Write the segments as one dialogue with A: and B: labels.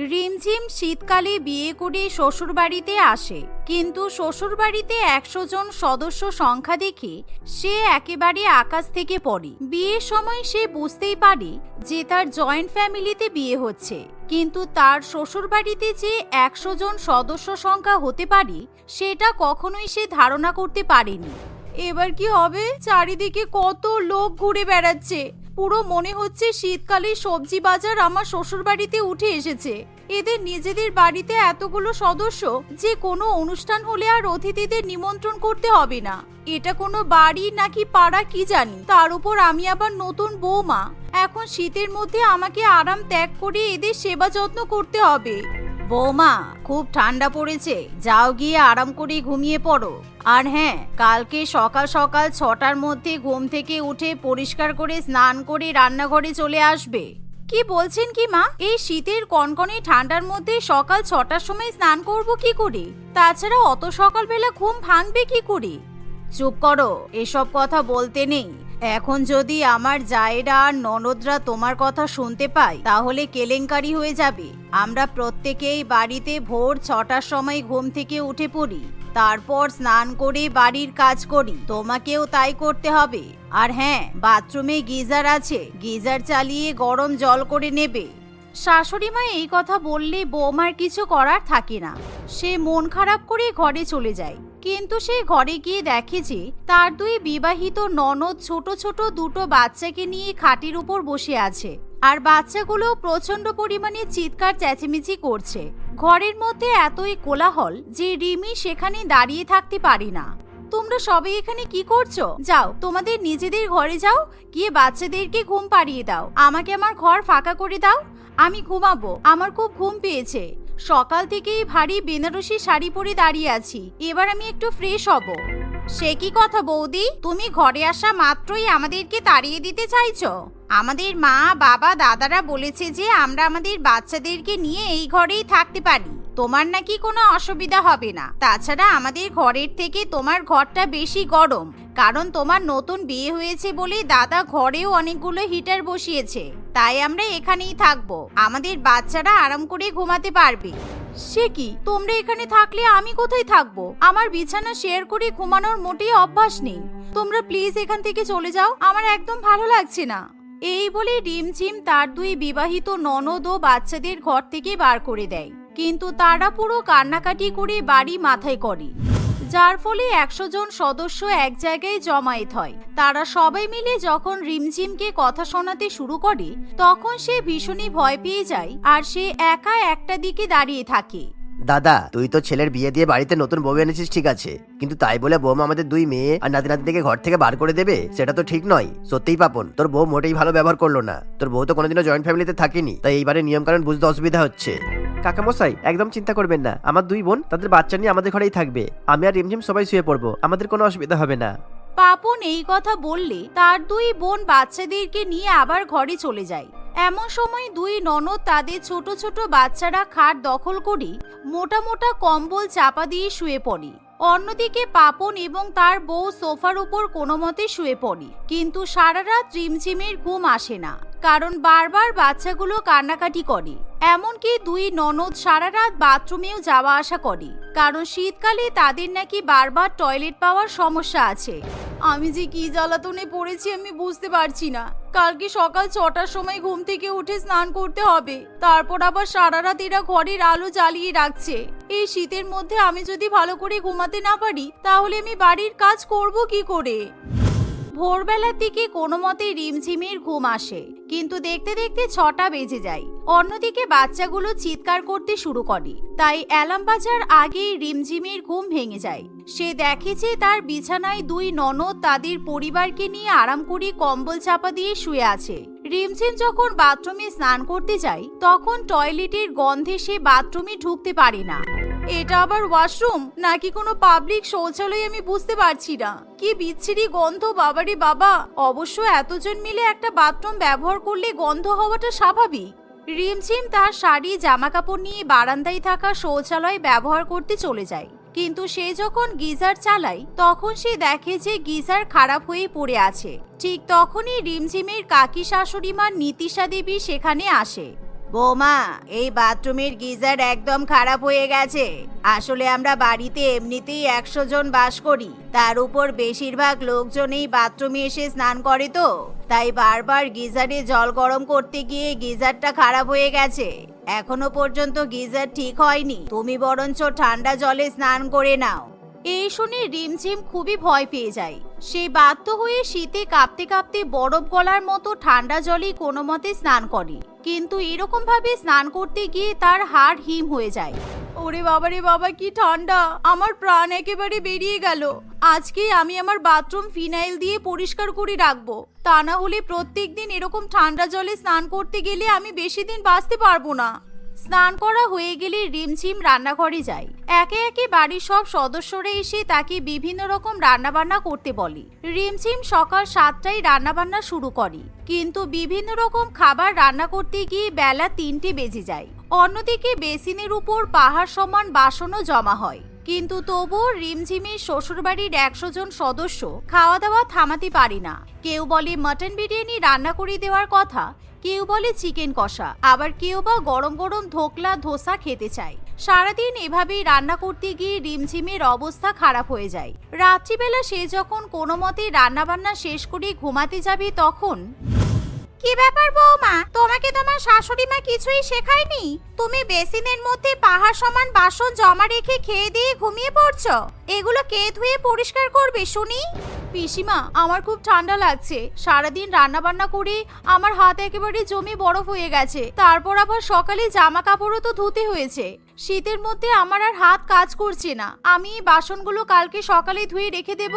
A: রিমঝিম শীতকালে বিয়ে করে শ্বশুরবাড়িতে আসে, কিন্তু শ্বশুরবাড়িতে 100 জন সদস্য সংখ্যা দেখে সে একেবারে আকাশ থেকে পড়ে। বিয়ের সময় সে বুঝতেই পারে যে তার জয়েন্ট ফ্যামিলিতে বিয়ে হচ্ছে, কিন্তু তার শ্বশুরবাড়িতে যে 100 জন সদস্য সংখ্যা হতে পারে সেটা কখনোই সে ধারণা করতে পারেনি। এবার কি হবে? চারিদিকে কত লোক ঘুরে বেড়াচ্ছে, পুরো মনে হচ্ছে শীতকালে সবজি বাজার আমার শ্বশুর বাড়িতে উঠে এসেছে। এদের নিজেদের বাড়িতে এতগুলো সদস্য যে কোনো অনুষ্ঠান হলে আর অতিথিদের নিমন্ত্রণ করতে হবে না। এটা কোনো বাড়ি নাকি পাড়া কি জানি, তার উপর আমি আবার নতুন বৌমা। এখন শীতের মধ্যে আমাকে আরাম ত্যাগ করে এদের সেবা যত্ন করতে হবে। বৌমা, খুব ঠান্ডা পড়েছে, যাও গিয়ে আরাম করে ঘুমিয়ে পড়ো। আর হ্যাঁ, কালকে সকাল সকাল 6টার মধ্যে ঘুম থেকে উঠে পরিষ্কার করে স্নান করে রান্নাঘরে চলে আসবে। কি বলছেন কি মা? এই শীতের কনকনে ঠান্ডার মধ্যে সকাল 6টার সময় স্নান করব কি করে? তাছাড়া অত সকালবেলা ঘুম ভাঙবে কি করে? চুপ করো, এসব কথা বলতে নেই। এখন যদি আমার জায়েরা আর ননদরা তোমার কথা শুনতে পায় তাহলে কেলেঙ্কারি হয়ে যাবে। আমরা প্রত্যেকেই বাড়িতে ভোর 6টার সময় ঘুম থেকে উঠে পড়ি, তারপর স্নান করে বাড়ির কাজ করি। তোমাকেও তাই করতে হবে। আর হ্যাঁ, বাথরুমে গিজার আছে, গিজার চালিয়ে গরম জল করে নেবে। শাশুড়ি মা এই কথা বললে বৌমার কিছু করার থাকে না। সে মন খারাপ করে ঘরে চলে যায়, কিন্তু সে ঘরে গিয়ে দেখে যে তার দুই বিবাহিত ননদ ছোট ছোট দুটো বাচ্চাকে নিয়ে খাটের উপর বসে আছে, আর বাচ্চাগুলো প্রচন্ড পরিমাণে চিৎকার চেঁচামেচি করছে। ঘরের মধ্যে এতই কোলাহল যে রিমি সেখানে দাঁড়িয়ে থাকতে পারে না। তোমরা সবাই এখানে কি করছো? যাও, তোমাদের নিজেদের ঘরে যাও, গিয়ে বাচ্চাদেরকে ঘুম পাড়িয়ে দাও। আমাকে আমার ঘর ফাঁকা করে দাও, আমি ঘুমাবো। আমার খুব ঘুম পেয়েছে। সকাল থেকেই ভারী বেনারসি শাড়ি পরে দাঁড়িয়ে আছি, এবার আমি একটু ফ্রেশ হব। সে কি কথা বৌদি, তুমি ঘরে আসা মাত্রই আমাদেরকে তাড়িয়ে দিতে চাইছো? আমাদের মা, বাবা, দাদারা বলেছে যে আমরা আমাদের বাচ্চাদেরকে নিয়ে এই ঘরেই থাকতে পারি। তোমার নাকি কোনো অসুবিধা হবে না। তাছাড়া আমাদের ঘরের থেকে তোমার ঘরটা বেশি গরম, কারণ তোমার নতুন বিয়ে হয়েছে বলে দাদা ঘরেও অনেকগুলো হিটার বসিয়েছে। তাই আমরা এখানেই থাকবো, আমাদের বাচ্চারা আরাম করে ঘুমাতে পারবে। সে কি, তোমরা এখানে থাকলে আমি কোথায় থাকবো? আমার বিছানা শেয়ার করে ঘুমানোর মোটেই অভ্যাস নেই। তোমরা প্লিজ এখান থেকে চলে যাও, আমার একদম ভালো লাগছে না। এই বলে রিমঝিম তার দুই বিবাহিত ননদ ও বাচ্চাদের ঘর থেকে বার করে দেয়, কিন্তু তারা পুরো কান্নাকাটি করে বাড়ি মাথায় করে, যার ফলে 100 জন সদস্য এক জায়গায় জমায়েত হয়। তারা সবাই মিলে যখন রিমঝিমকে কথা শোনাতে শুরু করে তখন সে ভীষণই ভয় পেয়ে যায়, আর সে একা একটা দিকে দাঁড়িয়ে থাকে।
B: দাদা, তুই তো ছেলের বিয়ে দিয়ে বাড়িতে নতুন বউ এনেছিস, ঠিক আছে, কিন্তু তাই বলে বৌমা আমাদের দুই মেয়ে আর নাতি নাতিকে ঘর থেকে বার করে দেবে? সেটা তো ঠিক নয়। সত্যিই পাপন, তোর বউ মোটেই ভালো ব্যবহার করলো না। তোর বউ তো কোনোদিনও জয়েন্ট ফ্যামিলিতে থাকেনি, তাই এইবারে নিয়ম কানুন বুঝতে অসুবিধা হচ্ছে। কাকামশাই, একদম চিন্তা করবেন না, আমার দুই বোন তাদের বাচ্চা নিয়ে আমাদের ঘরেই থাকবে। আমি আর রিমঝিম সবাই শুয়ে পড়বো, আমাদের কোনো অসুবিধা হবে না।
A: পাপন এই কথা বললে তার দুই বোন বাচ্চাদেরকে নিয়ে আবার ঘরে চলে যায়। এমন সময় দুই ননদ তাদের ছোট ছোট বাচ্চারা খাট দখল করে মোটা মোটা কম্বল চাপা দিয়ে শুয়ে পড়ে। অন্যদিকে পাপন এবং তার বউ সোফার উপর কোনো মতে শুয়ে পড়ে, কিন্তু সারা রাত রিমঝিমের ঘুম আসে না, কারণ বারবার বাচ্চাগুলো কান্নাকাটি করে। এমনকি দুই ননদ সারা রাত বাথরুমেও যাওয়া আসা করে, কারণ শীতকালে তাদের নাকি বারবার টয়লেট পাওয়ার সমস্যা আছে। আমি যে কি জ্বালাতনে পড়েছি আমি বুঝতে পারছি না। কালকে সকাল 6টার সময় ঘুম থেকে উঠে স্নান করতে হবে, তারপর আবার সারা রাত এরা ঘরের আলো জ্বালিয়ে রাখছে। এই শীতের মধ্যে আমি যদি ভালো করে ঘুমাতে না পারি তাহলে আমি বাড়ির কাজ করব কি করে? ভোরবেলার দিকে কোনো মতে রিমঝিমের ঘুম আসে, কিন্তু দেখতে দেখতে 6টা বেজে যায়। অন্যদিকে বাচ্চাগুলো চিৎকার করতে শুরু করে, তাই অ্যালার্ম বাজার আগেই রিমঝিমের ঘুম ভেঙে যায়। সে দেখে যে তার বিছানায় দুই ননদ তাদের পরিবারকে নিয়ে আরাম করে কম্বল চাপা দিয়ে শুয়ে আছে। রিমঝিম যখন বাথরুমে স্নান করতে যায় তখন টয়লেটের গন্ধে সে বাথরুমে ঢুকতে পারে না। এটা আবার ওয়াশরুম নাকি কোনো পাবলিক শৌচালয় আমি বুঝতে পারছি না। কি বিচ্ছিরি গন্ধ, বাবারে বাবা। অবশ্য এতজন মিলে একটা বাথরুম ব্যবহার করলে গন্ধ হওয়াটা স্বাভাবিক। রিমঝিম তার শাড়ি জামা কাপড় নিয়ে বারান্দায় থাকা শৌচালয় ব্যবহার করতে চলে যায়, কিন্তু সে যখন গিজার চালায় তখন সে দেখে যে গিজার খারাপ হয়ে পড়ে আছে। ঠিক তখনই রিমঝিমের কাকি শাশুড়ি মা নীতিশা দেবী সেখানে আসে। বৌমা, এই বাথরুমের গিজার একদম খারাপ হয়ে গেছে। আসলে আমরা বাড়িতে এমনিতেই 100 জন বাস করি, তার উপর বেশিরভাগ লোকজন এই বাথরুমে এসে স্নান করে, তো তাই বারবার গিজারে জল গরম করতে গিয়ে গিজারটা খারাপ হয়ে গেছে। এখনো পর্যন্ত গিজার ঠিক হয়নি, তুমি বরঞ্চ ঠান্ডা জলে স্নান করে নাও। এই শুনে রিমঝিম খুবই ভয় পেয়ে যায়। সে বাধ্য হয়ে শীতে কাঁপতে কাঁপতে বরফ গলার মতো ঠান্ডা জলে কোনো মতে স্নান করে, কিন্তু এরকম ভাবে স্নান করতে গিয়ে তার হাড় হিম হয়ে যায়। ওরে বাবা রে বাবা, কি ঠান্ডা, আমার প্রাণ একেবারে বেরিয়ে গেল। আজকে আমি আমার বাথরুম ফিনাইল দিয়ে পরিষ্কার করে রাখবো, তা না হলে প্রত্যেকদিন এরকম ঠান্ডা জলে স্নান করতে গেলে আমি বেশি দিন বাঁচতে পারবো না। স্নান করা হয়ে গেলে রিমঝিম রান্নাঘরে যায়। একে একে বাড়ির সব সদস্যরা এসে তাকে বিভিন্ন রকম রান্নাবান্না করতে বলে। রিমঝিম সকাল 7টায় রান্নাবান্না শুরু করে, কিন্তু বিভিন্ন রকম খাবার রান্না করতে গিয়ে বেলা 3টে বেজে যায়। অন্যদিকে বেসিনের উপর পাহাড় সমান বাসনও জমা হয়, কিন্তু তবুও রিমঝিমের শ্বশুরবাড়ির 100 জন সদস্য খাওয়া দাওয়া থামাতে পারে না। কেউ বলে মটন বিরিয়ানি রান্না করে দেওয়ার কথা, কেউ বলে চিকেন কষা, আবার কেউ বা গরম গরম ধোকলা ধোসা খেতে চায়। সারাদিন এভাবেই রান্না করতে গিয়ে রিমঝিমের অবস্থা খারাপ হয়ে যায়। রাত্রিবেলা সে যখন কোনো মতে রান্নাবান্না শেষ করে ঘুমাতে যাবে, তখন কি ব্যাপার বৌমা, তোমাকে তোমার শাশুড়ি মা কিছুই শেখায়নি? তুমি বেসিনের মধ্যে পাহাড় সমান বাসন জমা রেখে খেয়ে দিয়ে ঘুমিয়ে পড়ছো। এগুলো কে ধুয়ে পরিষ্কার করবে শুনি? পিসিমা, আমার খুব ঠান্ডা লাগছে। সারাদিন রান্না বান্না করে আমার হাত একেবারে জমে বরফ হয়ে গেছে। তারপর আবার সকালে জামা কাপড়ও তো ধুতে হয়েছে। শীতের মধ্যে আমার আর হাত কাজ করছে না। আমি এই বাসনগুলো কালকে সকালে ধুয়ে রেখে দেব।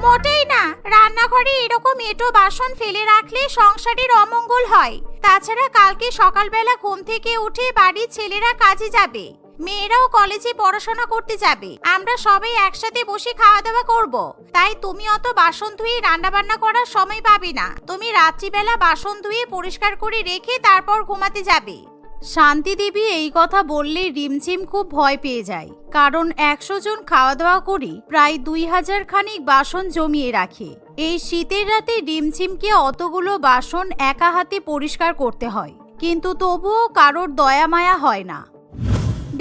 A: মোটেই না, রান্নাঘরে এরকম এঁটো বাসন ফেলে রাখলে সংসারের অমঙ্গল হয়। তাছাড়া কালকে সকালবেলা ঘুম থেকে উঠে বাড়ির ছেলেরা কাজে যাবে, মেয়েরাও কলেজে পড়াশোনা করতে যাবে। আমরা সবাই একসাথে বসে খাওয়া দাওয়া করব, তাই তুমি অত বাসন ধুয়ে রান্না বান্না করার সময় পাবে না। তুমি রাত্রিবেলা বাসন ধুয়ে পরিষ্কার করে রেখে তারপর ঘুমাতে যাবে। শান্তি দেবী এই কথা বললে রিমঝিম খুব ভয় পেয়ে যায়, কারণ 100 জন খাওয়া দাওয়া করে প্রায় 2000 খানিক বাসন জমিয়ে রাখে। এই শীতের রাতে রিমঝিমকে অতগুলো বাসন একা হাতে পরিষ্কার করতে হয়, কিন্তু তবুও কারোর দয়া মায়া হয় না।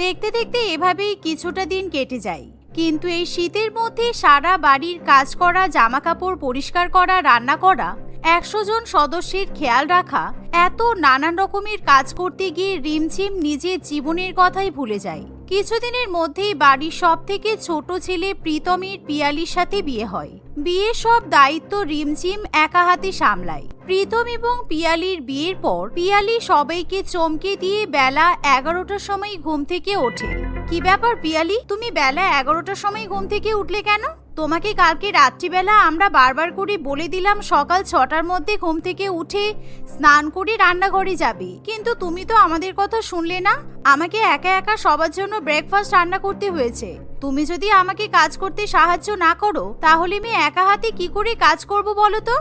A: দেখতে দেখতে এভাবেই কিছুটা দিন কেটে যায়, কিন্তু এই শীতের মধ্যে সারা বাড়ির কাজ করা, জামা কাপড় পরিষ্কার করা, রান্না করা, 100 জন সদস্যের খেয়াল রাখা, এত নানান রকমের কাজ করতে গিয়ে রিমঝিম নিজের জীবনের কথাই ভুলে যায়। কিছুদিনের মধ্যেই বাড়ির সব থেকে ছোট ছেলে প্রীতমের পিয়ালির সাথে বিয়ে হয়। বিয়ের সব দায়িত্ব রিমঝিম একা হাতে সামলায়। প্রীতম এবং পিয়ালির বিয়ের পর পিয়ালি সবাইকে চমকে দিয়ে বেলা 11টার সময় ঘুম থেকে ওঠে। কি ব্যাপার পিয়ালি, তুমি বেলা 11টার সময় ঘুম থেকে উঠলে কেন? তোমাকে কালকে রাত্রিবেলা আমরা বারবার করে বলে দিলাম সকাল 6টার মধ্যে ঘুম থেকে উঠে স্নান করে রান্নাঘরে যাবে, কিন্তু তুমি তো আমাদের কথা শুনলে না। আমাকে একা একা সবার জন্য ব্রেকফাস্ট রান্না করতে হয়েছে। তুমি যদি আমাকে কাজ করতে সাহায্য না করো, তাহলে আমি একা হাতে কি করে কাজ করব বলো তো?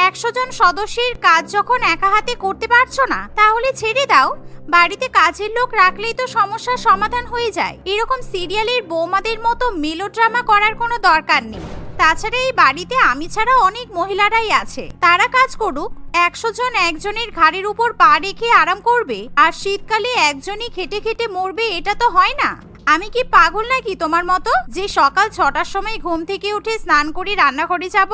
A: 100 জন সদস্যের কাজ যখন একা হাতে করতে পারছো না, তাহলে ছেড়ে দাও। বাড়িতে কাজের লোক রাখলেই তো সমস্যার সমাধান হয়ে যায়। এরকম সিরিয়ালের বৌমাদের মতো মেলোড্রামা করার কোনো দরকার নেই। তাছাড়া এই বাড়িতে আমি ছাড়া অনেক মহিলারাই আছে, তারা কাজ করুক। 100 জন একজনের ঘাড়ের উপর পা রেখে আরাম করবে, আর শীতকালে একজনই খেটে খেটে মরবে, এটা তো হয় না। আমি কি পাগল নাকি তোমার মতো, যে সকাল 6টার সময় ঘুম থেকে উঠে স্নান করে রান্নাঘরে যাব?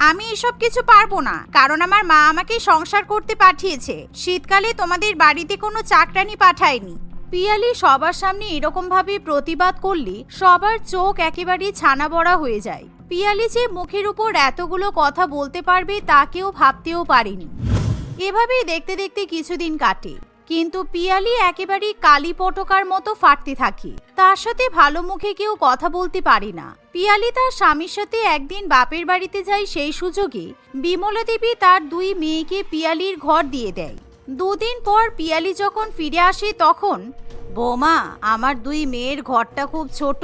A: আমি এসব কিছু পারবো না, কারণ আমার মা আমাকে সংসার করতে পাঠিয়েছে। শীতকালে তোমাদের বাড়িতে কোনো চাকরানি পাঠায়নি। পিয়ালি সবার সামনে এরকম ভাবে প্রতিবাদ করলে সবার চোখ একেবারে ছানা বড়া হয়ে যায়। পিয়ালি যে মুখের উপর এতগুলো কথা বলতে পারবে তা কেউ ভাবতেও পারেনি। এভাবেই দেখতে দেখতে কিছুদিন কাটে, কিন্তু পিয়ালি একেবারে কালী পটকার মতো ফাটতে থাকে। তার সাথে ভালো মুখে কেউ কথা বলতে পারে না। পিয়ালি তার স্বামীর সাথে একদিন বাপের বাড়িতে যায়, সেই সুযোগে বিমলা দেবী তার 2 মেয়েকে পিয়ালির ঘর দিয়ে দেয়। 2 দিন পর পিয়ালি যখন ফিরে আসে, তখন বৌমা, আমার 2 মেয়ের ঘরটা খুব ছোট,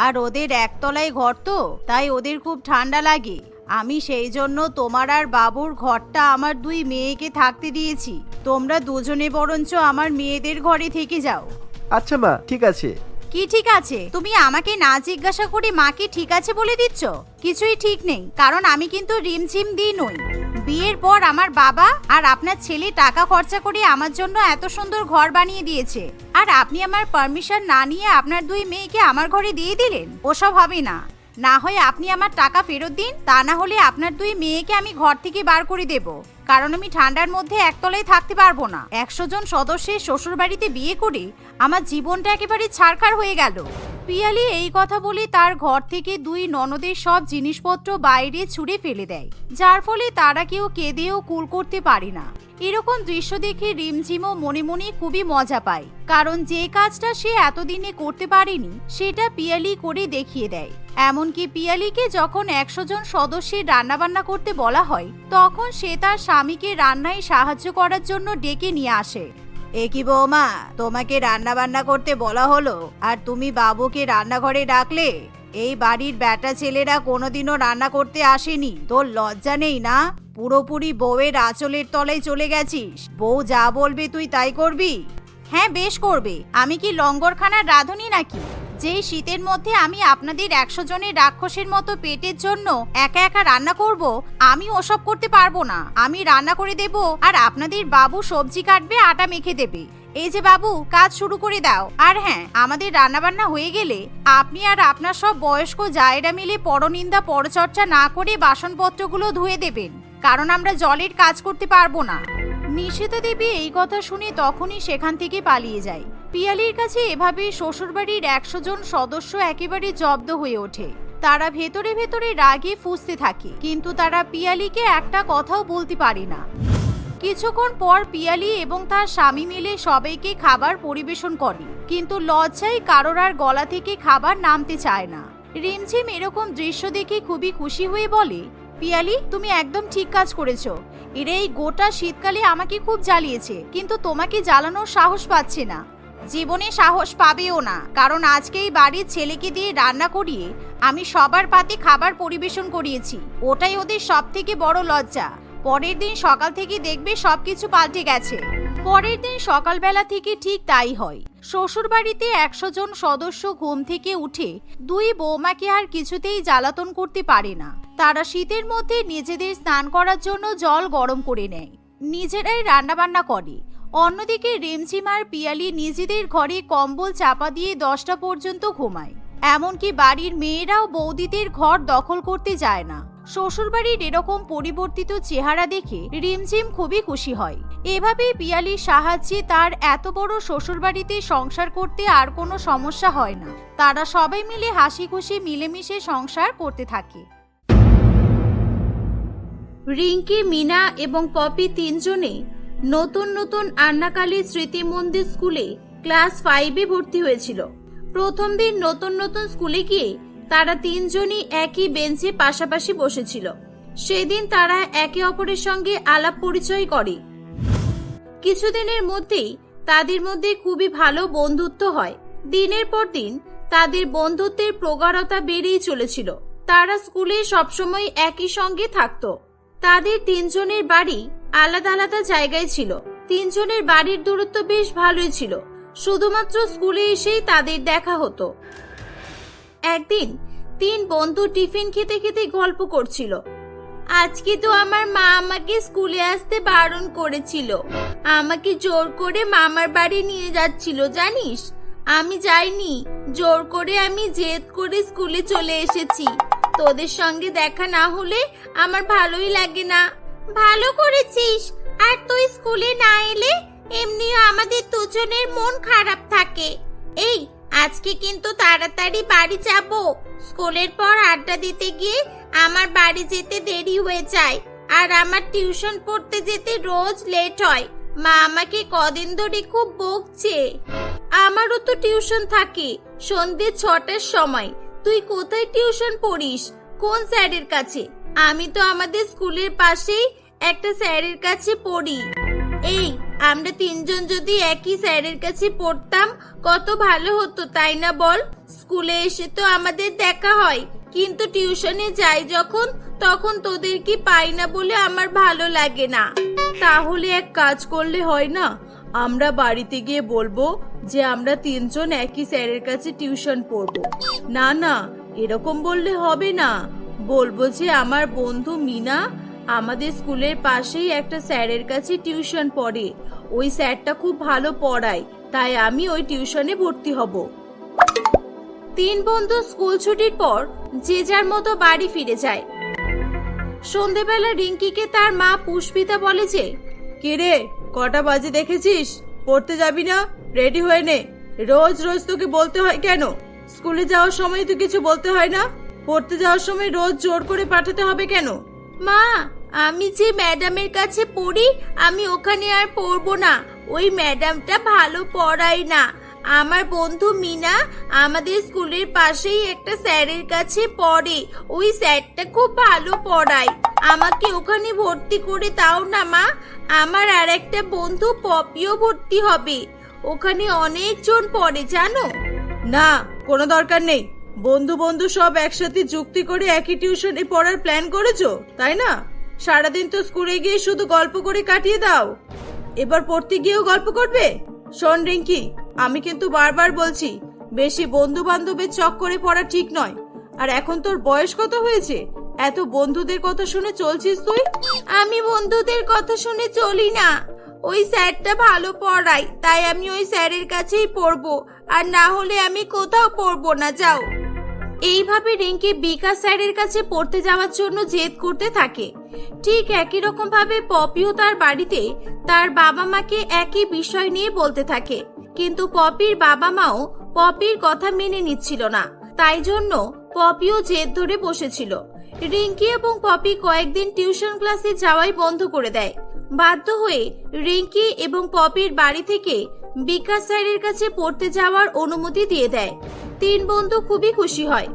A: আর ওদের একতলায় ঘর, তো তাই ওদের খুব ঠান্ডা লাগে। আমি সেই জন্য তোমার আর বাবুর ঘরটা আমার 2 মেয়েকে থাকতে দিয়েছি। তোমরা দুজনে বরঞ্চ আমার মেয়েদের ঘরে থেকে যাও।
C: আচ্ছা মা, ঠিক আছে,
A: কি ঠিক আছে? তুমি আমাকে না জিজ্ঞাসা করে মাকে ঠিক আছে বলে দিচ্ছ? কিছুই ঠিক নেই, কারণ আমি কিন্তু রিমঝিম দি নই। বিয়ের পর আমার বাবা আর আপনার ছেলে টাকা খরচা করে আমার জন্য এত সুন্দর ঘর বানিয়ে দিয়েছে, আর আপনি আমার পারমিশন না নিয়ে আপনার দুই মেয়েকে আমার ঘরে দিয়ে দিলেন? ওসব হবে না। না হয় আপনি আমার টাকা ফেরত দিন, তা না হলে আপনার দুই মেয়েকে আমি ঘর থেকে বার করে দেব, কারণ আমি ঠান্ডার মধ্যে একতলায় থাকতে পারবো না। 100 জন সদস্যের শ্বশুর বাড়িতে বিয়ে করে আমার জীবনটা একেবারে ছারখার হয়ে গেল। পিয়ালি এই কথা বলে তার ঘর থেকে দুই ননদের সব জিনিসপত্র বাইরে ছুঁড়ে ফেলে দেয়, যার ফলে তারা কেউ কেঁদেও কুল করতে পারে না। এরকম দৃশ্য দেখে রিমঝিমও মনে মনে খুবই মজা পায়, কারণ যে কাজটা সে এতদিনে করতে পারেনি সেটা পিয়ালি করে দেখিয়ে দেয়। এমনকি পিয়ালিকে যখন 100 জন সদস্যের রান্নাবান্না করতে বলা হয়, তখন সে তার স্বামীকে রান্নায় সাহায্য করার জন্য ডেকে নিয়ে আসে। এ কি বৌমা, তোমাকে রান্না বান্না করতে বলা হলো আর তুমি বাবুকে রান্নাঘরে ডাকলে? এই বাড়ির বেটা ছেলেরা কোনোদিনও রান্না করতে আসেনি, তোর লজ্জা নেই না? পুরোপুরি বউয়ের আঁচলের তলায় চলে গেছিস। বউ যা বলবে তুই তাই করবি? হ্যাঁ, বেশ করবে। আমি কি লঙ্গরখানার রাঁধুনি নাকি? যেই শীতের মধ্যে আমি আপনাদের 100 জনের রাক্ষসের মতো পেটের জন্য একা একা রান্না করব, আমি ওসব করতে পারবো না। আমি রান্না করে দেব আর আপনাদের বাবু সবজি কাটবে, আটা মেখে দেবে। এই যে বাবু, কাজ শুরু করে দাও। আর হ্যাঁ, আমাদের রান্নাবান্না হয়ে গেলে আপনি আর আপনার সব বয়স্ক জায়েরা মিলে পরনিন্দা পরচর্চা না করে বাসনপত্রগুলো ধুয়ে দেবেন, কারণ আমরা জলের কাজ করতে পারবো না। নিশিতা দেবী এই কথা শুনে তখনই সেখান থেকে পালিয়ে যায়। পিয়ালির কাছে এভাবে শ্বশুরবাড়ির 100 জন সদস্য একেবারে জব্দ হয়ে ওঠে। তারা ভেতরে ভেতরে রাগে ফুঁসতে থাকে, কিন্তু তারা পিয়ালিকে একটা কথাও বলতে পারে না। কিছুক্ষণ পর পিয়ালি এবং তার স্বামী মিলে সবাইকে খাবার পরিবেশন করে, কিন্তু লজ্জায় কারোর আর গলা থেকে খাবার নামতে চায় না। রিমঝিম এরকম দৃশ্য দেখে খুবই খুশি হয়ে বলে, পিয়ালি, তুমি একদম ঠিক কাজ করেছো। এরা এই গোটা শীতকালে আমাকে খুব জ্বালিয়েছে, কিন্তু তোমাকে জ্বালানোর সাহস পাচ্ছে না। জীবনে সাহস পাবেও না, কারণ আজকে এই বাড়ির ছেলেকে দিয়ে রান্না করিয়ে আমি সবার পাতে খাবার পরিবেশন করিয়েছি। ওটাই ওদের সব থেকে বড় লজ্জা। পরের দিন সকাল থেকে দেখবে সবকিছু পাল্টে গেছে। পরের দিন সকালবেলা থেকে ঠিক তাই হয়। শ্বশুর বাড়িতে 100 জন সদস্য ঘুম থেকে উঠে দুই বৌমাকে আর কিছুতেই জ্বালাতন করতে পারে না। তারা শীতের মধ্যে নিজেদের স্নান করার জন্য জল গরম করে নেয়, নিজেরাই রান্নাবান্না করে। অন্যদিকে রিমঝিম আর পিয়ালি নিজেদের ঘরে কম্বল চাপা দিয়ে 10টা পর্যন্ত ঘুমায়। এমনকি বাড়ির মেয়েরাও বৌদিদের ঘর দখল করতে যায় না। শ্বশুরবাড়ির এরকম পরিবর্তিত চেহারা দেখে রিমঝিম খুবই খুশি হয়। এভাবে পিয়ালির সাহায্যে তার এত বড় শ্বশুরবাড়িতে সংসার করতে আর কোনো সমস্যা হয় না। তারা সবাই মিলে হাসি খুশি মিলেমিশে সংসার করতে থাকে। রিঙ্কি, মিনা এবং পপি তিনজনে নতুন নতুন আন্নাকালী স্মৃতি মন্দির স্কুলে ক্লাস 5-এ ভর্তি হয়েছিল। প্রথম দিন নতুন নতুন স্কুলে গিয়ে তারা তিনজনই একই বেঞ্চে পাশাপাশি বসেছিল। সেদিন তারা একে অপরের সঙ্গে আলাপ পরিচয় করে। কিছুদিনের মধ্যেই তাদের মধ্যে খুবই ভালো বন্ধুত্ব হয়। দিনের পর দিন তাদের বন্ধুত্বের প্রগাঢ়তা বেড়েই চলেছিল। তারা স্কুলে সবসময় একই সঙ্গে থাকতো। তাদের তিনজনের বাড়ি আলাদা আলাদা জায়গায় ছিল। তিনজনের বাড়ির দূরত্ব বেশ ভালোই ছিল, শুধুমাত্র স্কুলে এসেই তাদের দেখা হতো। একদিন তিন বন্ধু টিফিন খেতে খেতে গল্প করছিল। আজকে তো আমার মা আমাকে স্কুলে আসতে বারণ করেছিল, আমাকে জোর করে মামার বাড়ি নিয়ে যাচ্ছিল জানিস। আমি যাইনি, জোর করে আমি জেদ করে স্কুলে চলে এসেছি। তোদের সঙ্গে দেখা না হলে আমার ভালোই লাগে না। ভালো করেছিস। আর তুই স্কুলে না এলে এমনিও আমাদের দুজনের মন খারাপ থাকে। এই আজকে কিন্তু তাড়াতাড়ি বাড়ি যাব। স্কুলের পর আড্ডা দিতে গিয়ে আমার বাড়ি যেতে দেরি হয়ে যায়, আর আমার টিউশন পড়তে যেতে রোজ লেট হয়। মা আমাকে কদিন ধরে খুব বকছে। আমারও তো টিউশন থাকে সন্ধ্যে 6টার সময়। তুই কোথায় টিউশন পড়িস? কোন স্যারের কাছে? আমি তো আমাদের স্কুলের পাশেই একটা স্যারের কাছে পড়ি। এই আমরা তিনজন যদি একই স্যারের কাছে পড়তাম কত ভালো হতো, তাই না বল? স্কুলে এসে তো আমাদের দেখা হয়, কিন্তু টিউশনে যাই যখন তখন তোদেরকে পাই না বলে আমার ভালো লাগে না। তাহলে এক কাজ করলে হয় না,
C: আমরা বাড়িতে গিয়ে বলবো যে আমরা তিনজন একই স্যারের কাছে টিউশন পড়বো। না না, এরকম বললে হবে না। বলবো যে আমার বন্ধু মিনা আমাদের স্কুলের পাশেই একটা স্যারের কাছে টিউশন পড়ে, ওই স্যারটা খুব ভালো পড়ায়, তাই আমি ওই টিউশনে ভর্তি হব।
A: তিন বন্ধু স্কুল ছুটির পর যে যার মতো বাড়ি ফিরে যায়। সন্ধেবেলা রিঙ্কিকে তার মা পুষ্পিতা বলে যে,
C: কে রে, কটা বাজে দেখেছিস? পড়তে যাবি না? রেডি হয়ে নে। রোজ রোজ তোকে বলতে হয় কেন? স্কুলে যাওয়ার সময় তো কিছু বলতে হয় না? পড়তে যাওয়ার সময় রোজ জোর করে পাঠাতে হবে কেন?
A: মা, আমি যে ম্যাডামের কাছে পড়ি আমি ওখানে আর পড়বো না, ওই ম্যাডামটা ভালো পড়ায় না। আমার বন্ধু মিনা আমাদের স্কুলের পাশেই একটা স্যারের কাছে পড়ে, ওই স্যারটা খুব ভালো পড়ায়, আমাকে ওখানে ভর্তি করে দাও না মা। আমার আর একটা বন্ধু পপিও ভর্তি হবে, ওখানে অনেকজন পড়ে জানো।
C: না, কোনো দরকার নেই। বন্ধু বন্ধু সব একসাথে যুক্তি করে একই টিউশনে পড়ার প্ল্যান করেছো, তাই না? সারাদিন তো স্কুলে গিয়ে শুধু গল্প করে কাটিয়ে দাও, এবার পড়তে গিয়েও গল্প করবে? শোন রিঙ্কি, আমি কিন্তু বারবার বলছি, বেশি বন্ধু বান্ধবের চক্করে পড়া ঠিক নয়। আর এখন তোর বয়স কত হয়েছে? এত বন্ধুদের কথা শুনে চলছিস তুই?
A: আমি বন্ধুদের কথা শুনে চলি না, ওই স্যারটা ভালো পড়ায়, তাই আমি ওই স্যারের কাছেই পড়বো, আর না হলে আমি কোথাও পড়বো না, যাও। এইভাবে রিঙ্কি বিকাশ স্যারের কাছে পড়তে যাওয়ার জন্য জেদ করতে থাকে। ঠিক একই রকম ভাবে পপিও তার বাড়িতে তার বাবা মাকে একই বিষয় নিয়ে বলতে থাকে, কিন্তু পপির বাবা মাও পপির কথা মেনে নিচ্ছিল না, তাই জন্য পপিও জেদ ধরে বসেছিল। রিঙ্কি এবং পপি কয়েকদিন টিউশন ক্লাসে যাওয়াই বন্ধ করে দেয়। বাধ্য হয়ে রিঙ্কি এবং পপির বাড়ি থেকে বিকাশ স্যারের কাছে পড়তে যাওয়ার অনুমতি দিয়ে দেয়। তিন বন্ধু খুবই খুশি হয়।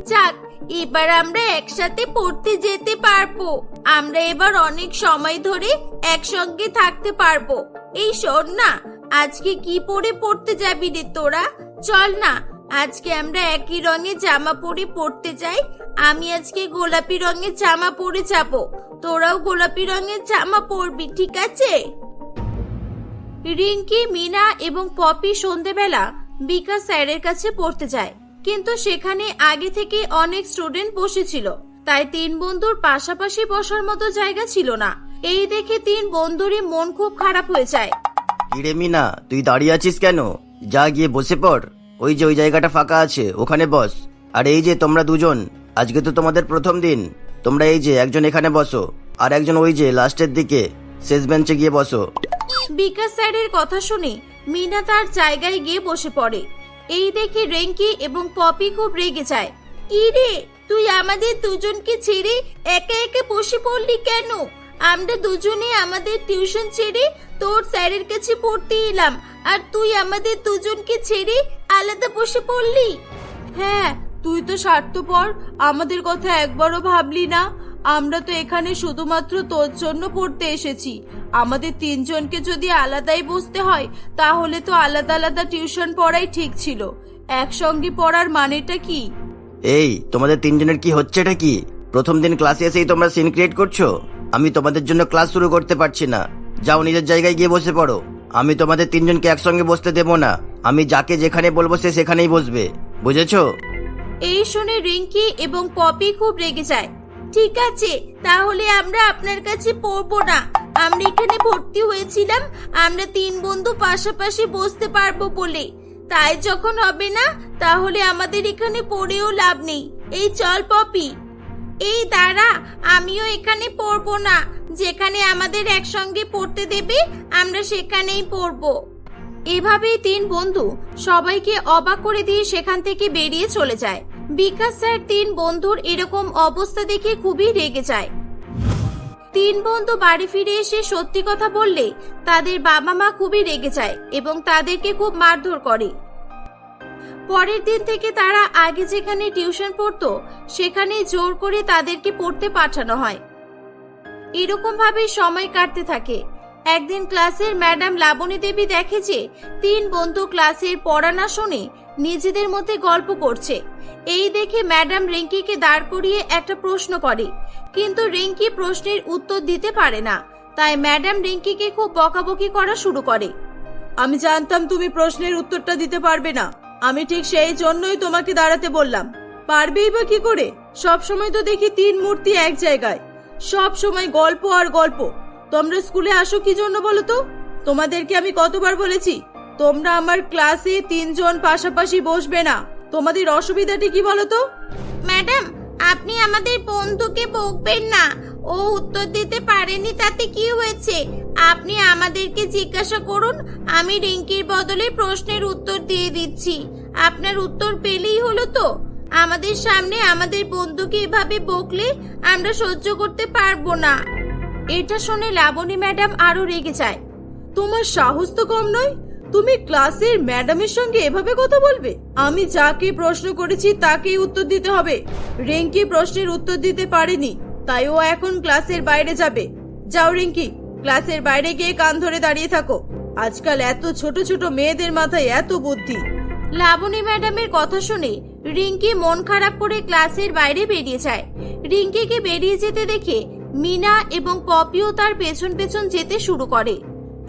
A: যাক, এবার আমরা একসাথে পড়তে যেতে পারবো, আমরা এবার অনেক সময় ধরে একসঙ্গে থাকতে পারবো। এই শোন না, আজকে কি পরে পড়তে যাবি রে তোরা? চল না, আজকে আমরা একই রঙের জামা পরে পড়তে যাই। আমি আজকে গোলাপি রঙের জামা পরে যাব, তোরাও গোলাপি রঙের জামা পরবি, ঠিক আছে? রিঙ্কি, মিনা এবং পপি সন্ধেবেলা বিকাশ স্যারের কাছে পড়তে যায়, কিন্তু সেখানে আগে থেকে অনেক স্টুডেন্ট বসেছিল, তাই তিন বন্ধুর পাশাপাশি বসার মতো জায়গা ছিল না। এই দেখে তিন বন্ধুরই মন খুব খারাপ হয়ে যায়।
B: কিরে মিনা, তুই দাঁড়িয়ে আছিস কেন? যা গিয়ে বসে পড়, ওই যে ওই জায়গাটা ফাঁকা আছে ওখানে বস। আর এই যে তোমরা দুজন, আজকে তো তোমাদের প্রথম দিন, তোমরা এই যে একজন এখানে বসো, আর একজন ওই যে লাস্টের দিকে শেষ বেঞ্চে গিয়ে বসো।
A: বিকাশ স্যারের কথা শুনে মিনা তার জায়গায় গিয়ে বসে পড়ে। এই দেখে রিঙ্কি এবং পপি খুব রেগে যায়। কি রে, তুই আমাদের দুজনকে ছেড়ে একা একা বসে পড়লি কেন? আমরা দুজনে আমাদের টিউশন ছেড়ে তোর স্যারের কাছে পড়তে এলাম, আর তুই আমাদের দুজনকে ছেড়ে আলাদা বসে পড়লি।
C: হ্যাঁ, তুই তো স্বার্থপর, আমাদের কথা একবারও ভাবলি না। আমরা তো এখানে শুধুমাত্র তোর জন্য পড়তে এসেছি। আমাদের তিনজনকে যদি আলাদাই বসতে হয়, তাহলে তো আলাদা আলাদা টিউশন পড়াই ঠিক ছিল। একসঙ্গে পড়ার মানেটা কি?
B: এই তোমাদের তিনজনের কি হচ্ছে এটা কি? প্রথম দিন ক্লাসে এসেই তোমরা সিন ক্রিয়েট করছো। আমি তোমাদের জন্য ক্লাস শুরু করতে পারছি না, যাও নিজের জায়গায় গিয়ে বসে পড়ো। আমি তোমাদের তিনজনকে একসঙ্গে বসতে দেবো না, আমি যাকে যেখানে বলবো সে সেখানেই বসবে, বুঝেছো?
A: এই শুনে রিঙ্কি এবং পপি খুব রেগে যায়। ঠিক আছে, তাহলে আমরা আপনার কাছে পড়বো না, আমরা এখানে ভর্তি হয়েছিলাম আমরা তিন বন্ধু পাশাপাশি বসতে পারবো বলে, তাই যখন হবে না তাহলে আমাদের এখানে পড়েও লাভ নেই। এই চল পপি। এই দাঁড়া, আমিও এখানে পড়বো না, যেখানে আমাদের একসঙ্গে পড়তে দেবে আমরা সেখানেই পড়বো। এভাবেই তিন বন্ধু সবাইকে অবাক করে দিয়ে সেখান থেকে বেরিয়ে চলে যায়। বিকাশ স্যার তিন বন্ধুর এরকম অবস্থা দেখে খুবই রেগে যায়। তিন বন্ধু বাড়ি ফিরে এসে সত্যি কথা বললে তাদের বাবা মা খুবই রেগে যায় এবং তাদেরকে খুব মারধর করে। পরের দিন থেকে তারা আগে যেখানে টিউশন পড়তো সেখানে জোর করে তাদেরকে পড়তে পাঠানো হয়। এরকম ভাবে সময় কাটতে থাকে। একদিন ক্লাসের ম্যাডাম লাবণী দেবী দেখে যে তিন বন্ধু ক্লাসের পড়া না শুনে নিজেদের মধ্যে গল্প করছে। এই দেখে ম্যাডাম রিঙ্কিকে দাঁড় করিয়ে একটা প্রশ্ন করে, কিন্তু রিঙ্কি প্রশ্নের উত্তর দিতে পারে না, তাই ম্যাডাম রিঙ্কিকে খুব বকাবকি করা শুরু করে।
C: আমি জানতাম তুমি প্রশ্নের উত্তরটা দিতে পারবে না। আমি ঠিক সেই জন্যই তোমাকে দাঁড়াতে বললাম। পারবেই বা কি করে? সব সময় তো দেখি তিন মূর্তি এক জায়গায়, সব সময় গল্প আর গল্প। তোমরা স্কুলে আসো কি জন্য বলো তো? তোমাদেরকে আমি কতবার বলেছি তোমরা আমার ক্লাসে তিনজন পাশাপাশি বসবে না। তোমাদের অসুবিধাটা কি বলো তো?
A: ম্যাডাম, আপনি আমাদের বন্ধুকে বকবেন না। ও উত্তর দিতে পারেনি তাতে কি হয়েছে? আপনি আমাদেরকে জিজ্ঞাসা করুন, আমি রিঙ্কির বদলে প্রশ্নের উত্তর দিয়ে দিচ্ছি। আপনার উত্তর পেলেই হলো তো। আমাদের সামনে আমাদের বন্ধুকে এভাবে বকলে আমরা সহ্য করতে পারবো না। এটা শুনে লাবণী ম্যাডাম আরো রেগে যায়।
C: তোমার সাহস তো কম নয়, তুমি ক্লাসের ম্যাডামের সঙ্গে এভাবে কথা বলবে? আমি যাকে প্রশ্ন করেছি তাকেই উত্তর দিতে হবে। রিঙ্কি প্রশ্নের উত্তর দিতে পারেনি, তাই ও এখন ক্লাসের বাইরে যাবে। যাও রিঙ্কি, ক্লাসের বাইরে গিয়ে কান ধরে দাঁড়িয়ে থাকো। আজকাল এত ছোট ছোট মেয়েদের মাথায় এত বুদ্ধি।
A: লাবণী ম্যাডামের কথা শুনে রিঙ্কি মন খারাপ করে ক্লাসের বাইরে বেরিয়ে যায়। রিঙ্কিকে বেরিয়ে যেতে দেখে মিনা এবং পপিও তার পেছন পেছন যেতে শুরু করে।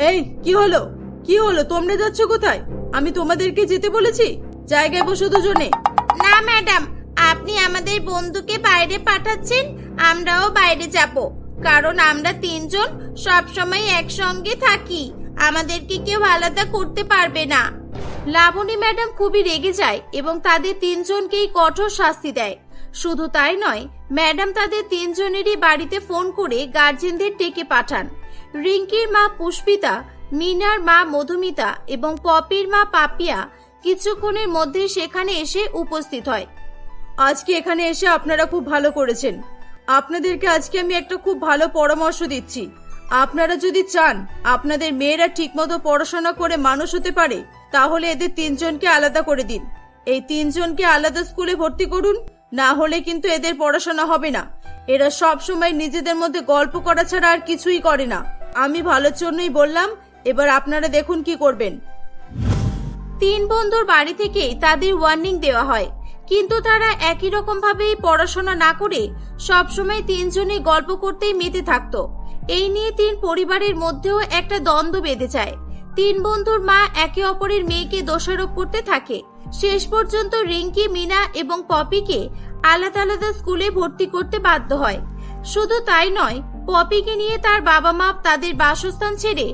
C: এই কি হলো, কি হলো? তোমরা যাচ্ছ কোথায়? আমি তোমাদেরকে যেতে বলেছি। জায়গায় বসো দুজনে।
A: না ম্যাডাম, আপনি আমাদের বন্ধুকে বাইরে পাঠাচ্ছেন, আমরাও বাইরে যাব। কারণ আমরা তিনজন সব সময় একসঙ্গে থাকি, আমাদেরকে কেউ আলাদা করতে পারবে না। লাবণী ম্যাডাম খুবই রেগে যায় এবং তাদের তিনজনকেই কঠোর শাস্তি দেয়। শুধু তাই নয়, ম্যাডাম তাদের তিনজনেরই বাড়িতে ফোন করে গার্জেনদের ডেকে পাঠান। রিঙ্কির মা পুষ্পিতা, মিনার মা মধুমিতা এবং পপির মা পাপিয়া কিছুক্ষণের মধ্যে সেখানে এসে উপস্থিত হয়।
C: আজকে এখানে এসে আপনারা খুব ভালো করেছেন। আপনাদেরকে আজকে আমি একটা খুব ভালো পরামর্শ দিচ্ছি। আপনারা যদি চান আপনাদের মেয়েরা ঠিকমতো পড়াশোনা করে মানুষ হতে পারে, তাহলে এদের তিনজনকে আলাদা করে দিন। এই তিনজনকে আলাদা স্কুলে ভর্তি করুন, না হলে কিন্তু এদের পড়াশোনা হবে না। এরা সব সময় নিজেদের মধ্যে গল্প করা ছাড়া আর কিছুই করে না। আমি ভালোর জন্যই বললাম, এবার আপনারা দেখুন কি করবেন।
A: তিন বন্ধুর বাড়ি থেকেই তাদের ওয়ার্নিং দেওয়া হয়, কিন্তু তারা একই রকম ভাবেই পড়াশোনা না করে সবসময় তিনজনই গল্প করতেই মেতে থাকতো। এই নিয়ে তিন পরিবারের মধ্যেও একটা দ্বন্দ্ব বেঁধে যায়। তিন বন্ধুর মা একে অপরের মেয়েকে দোষারোপ করতে থাকে। শেষ পর্যন্ত রিঙ্কি, মিনা এবং পপিকে আলাদা আলাদা স্কুলে ভর্তি করতে বাধ্য হয়। শুধু তাই নয়, পপিকে নিয়ে তার বাবা মা তাদের বাসস্থান ছেড়ে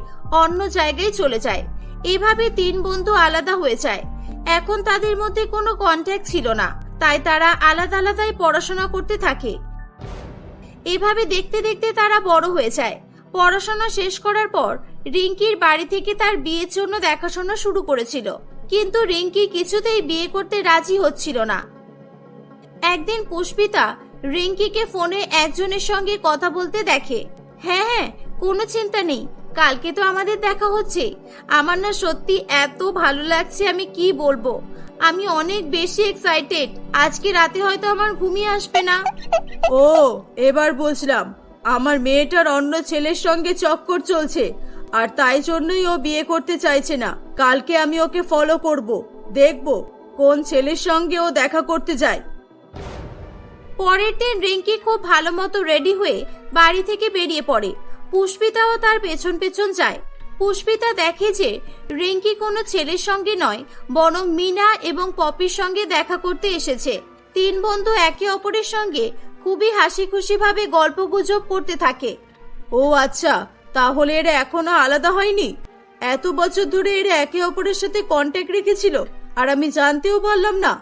A: অন্য জায়গায় চলে যায়। এভাবে তিন বন্ধু আলাদা হয়ে যায়। এখন তাদের মধ্যে কোনো কন্ট্যাক্ট ছিল না, তাই তারা আলাদা আলাদাই পড়াশোনা করতে থাকে। এভাবে দেখতে দেখতে তারা বড় হয়ে যায়। পড়াশোনা শেষ করার পর রিঙ্কির বাড়ি থেকে তার বিয়ের জন্য দেখাশোনা শুরু করেছিল, কিন্তু রিঙ্কি কিছুতেই বিয়ে করতে রাজি হচ্ছিল না। একদিন পুষ্পিতা রিঙ্কিকে ফোনে একজনের সঙ্গে কথা বলতে দেখে। হ্যাঁ, কোনো চিন্তা নেই, কালকে তো আমাদের দেখা হচ্ছে। আমার না সত্যি এত ভালো লাগছে, আমি কি বলবো। আমি অনেক বেশি এক্সাইটেড। আজকে রাতে হয়তো আমার ঘুমিয়ে আসবে না।
C: ও, এবার বুঝলাম। আমার মেয়েটার অন্য ছেলের সঙ্গে চক্কর চলছে, আর তাই জন্যই ও বিয়ে করতে চাইছে না। কালকে আমি ওকে ফলো করব, দেখব কোন ছেলের সঙ্গে ও দেখা করতে যায়।
A: পরের দিন রিঙ্কি খুব ভালো মতো রেডি হয়ে বাড়ি থেকে বেরিয়ে পড়ে। পুষ্পিতাও তার পেছন পেছন যায়। পুষ্পিতা দেখে যে রিঙ্কি কোনো ছেলের সঙ্গে নয়, বরং মিনা এবং পপির সঙ্গে দেখা করতে এসেছে। তিন বন্ধু একে অপরের সঙ্গে খুবই হাসি খুশি ভাবে গল্প গুজব করতে থাকে।
C: ও আচ্ছা, তাহলে এরা এখনো আলাদা হয়নি? এত বছর ধরে এরা একে অপরের সাথে কন্ট্যাক্ট রেখেছিল, আর আমি জানতেও পারলাম না।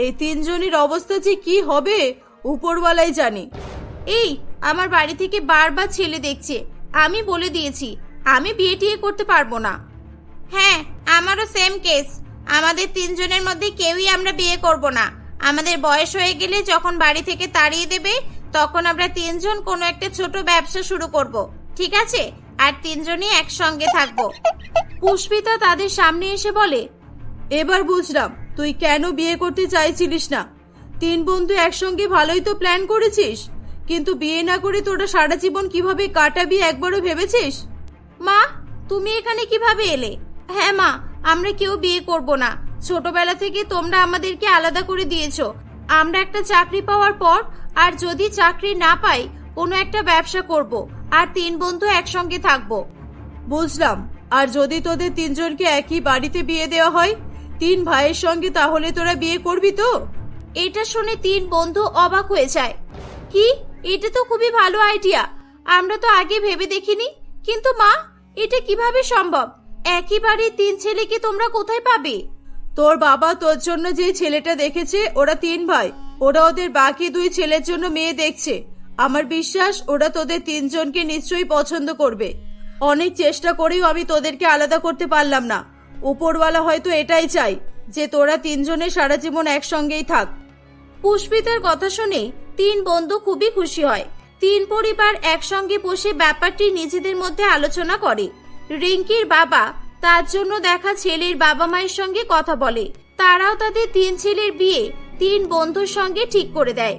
C: এই তিনজনের অবস্থা যে কি হবে উপরওয়ালাই জানি।
A: এই, আমার বাড়ি থেকে বারবার ছেলে দেখছে। আমি বলে দিয়েছি আমি বিয়ে টিয়ে করতে পারবো না। হ্যাঁ, আমারও সেম কেস। আমাদের তিনজনের মধ্যে কেউই আমরা বিয়ে করব না। আমাদের বয়স হয়ে গেলে যখন বাড়ি থেকে তাড়িয়ে দেবে, তখন আমরা তিনজন কোনো একটা ছোট ব্যবসা শুরু করব, ঠিক আছে? আর তিনজনই একসঙ্গে থাকবো। পুষ্পিতা তাদের সামনে এসে বলে,
C: এবার বুঝলাম তুই কেন বিয়ে করতে চাইছিলিস না। তিন বন্ধু একসঙ্গে ভালোই তো প্ল্যান করেছিস, কিন্তু বিয়ে না করে তোরা সারা জীবন কিভাবে কাটাবি একবারও ভেবেছিস?
A: মা, তুমি এখানে কিভাবে এলে? হ্যাঁ মা, আমরা কেউ বিয়ে করব না। ছোটবেলা থেকে তোমরা আমাদেরকে আলাদা করে দিয়েছো। আমরা একটা চাকরি পাওয়ার পর, আর যদি চাকরি না পাই, কোনো একটা ব্যবসা করব, আর তিন বন্ধু একসঙ্গে থাকবো।
C: বুঝলাম, আর যদি তোদের তিনজনকে একই বাড়িতে বিয়ে দেওয়া হয় তিন ভাইয়ের সঙ্গে, তাহলে তোরা বিয়ে করবি তো?
A: এটা শুনে তিন বন্ধু অবাক হয়ে যায়। কি, এটা তো খুবই ভালো আইডিয়া, আমরা তো আগে ভেবে দেখিনি। কিন্তু মা, এটা কিভাবে সম্ভব? একই বাড়ির তিন ছেলেকে তোমরা কোথায় পাবে?
C: তোর বাবা তোর জন্য যে ছেলেটা দেখেছে ওরা তিন ভাই, ওরা ওদের বাকি দুই ছেলের জন্য মেয়ে দেখছে। আমার বিশ্বাস ওরা তোদের তিনজনকে নিশ্চয়ই পছন্দ করবে। অনেক চেষ্টা করেও আমি তোদেরকে আলাদা করতে পারলাম না। উপরওয়ালা হয়তো এটাই চাই যে তোরা তিনজনে সারা জীবন একসঙ্গেই থাক।
A: পুষ্পিতার কথা শুনে তিন বন্ধু খুবই খুশি হয়। তিন পরিবার একসঙ্গে বসে ব্যাপারটি নিজেদের মধ্যে আলোচনা করে। রিঙ্কির বাবা তার জন্য দেখা ছেলের বাবা মায়ের সঙ্গে কথা বলে। তারাও তাদের তিন ছেলের বিয়ে তিন বন্ধুর সঙ্গে ঠিক করে দেয়।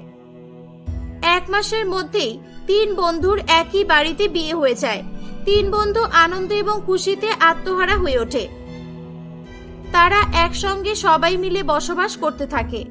A: 1 মাসের মধ্যেই তিন বন্ধুর একই বাড়িতে বিয়ে হয়ে যায়। তিন বন্ধু আনন্দ এবং খুশিতে আত্মহারা হয়ে ওঠে। তারা একসঙ্গে সবাই মিলে বসবাস করতে থাকে।